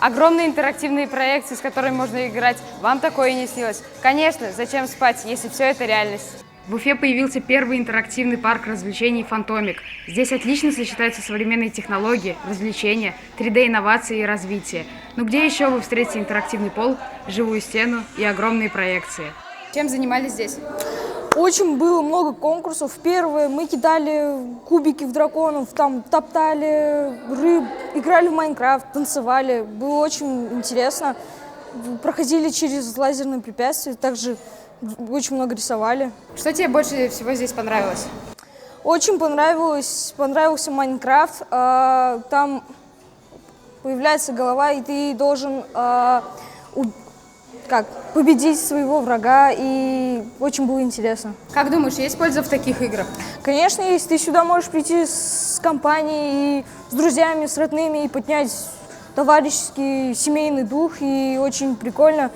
Огромные интерактивные проекции, с которыми можно играть. Вам такое и не снилось? Конечно, зачем спать, если все это реальность? В Уфе появился первый интерактивный парк развлечений «Фантомик». Здесь отлично сочетаются современные технологии, развлечения, 3D-инновации и развитие. Но где еще вы встретите интерактивный пол, живую стену и огромные проекции? Чем занимались здесь? Очень было много конкурсов. Первое, мы кидали кубики в драконов, там топтали рыб, играли в Майнкрафт, танцевали. Было очень интересно. Проходили через лазерные препятствия, также очень много рисовали. Что тебе больше всего здесь понравилось? Очень понравился Майнкрафт. Там появляется голова, и ты должен победить своего врага, и очень было интересно. Как думаешь, есть польза в таких играх? Конечно, есть. Ты сюда можешь прийти с компанией, и с друзьями, с родными, и поднять товарищеский, семейный дух, и очень прикольно.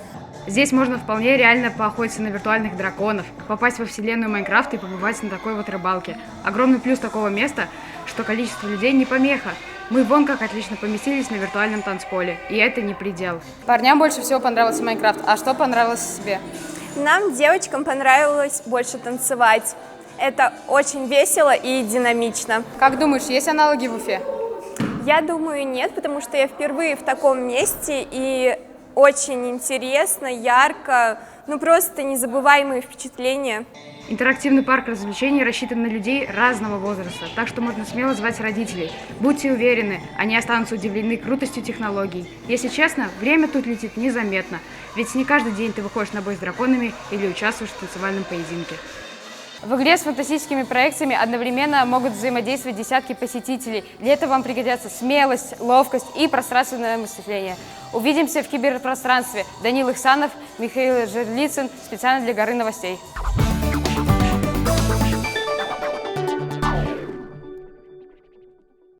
Здесь можно вполне реально поохотиться на виртуальных драконов, попасть во вселенную Майнкрафта и побывать на такой вот рыбалке. Огромный плюс такого места, что количество людей не помеха. Мы вон как отлично поместились на виртуальном танцполе, и это не предел. Парням больше всего понравился Майнкрафт, а что понравилось тебе? Нам, девочкам, понравилось больше танцевать. Это очень весело и динамично. Как думаешь, есть аналоги в Уфе? Я думаю, нет, потому что я впервые в таком месте, и очень интересно, ярко, просто незабываемые впечатления. Интерактивный парк развлечений рассчитан на людей разного возраста, так что можно смело звать родителей. Будьте уверены, они останутся удивлены крутостью технологий. Если честно, время тут летит незаметно, ведь не каждый день ты выходишь на бой с драконами или участвуешь в танцевальном поединке. В игре с фантастическими проекциями одновременно могут взаимодействовать десятки посетителей. Для этого вам пригодятся смелость, ловкость и пространственное мышление. Увидимся в киберпространстве. Данил Ихсанов, Михаил Жерлицын. Специально для Горы новостей.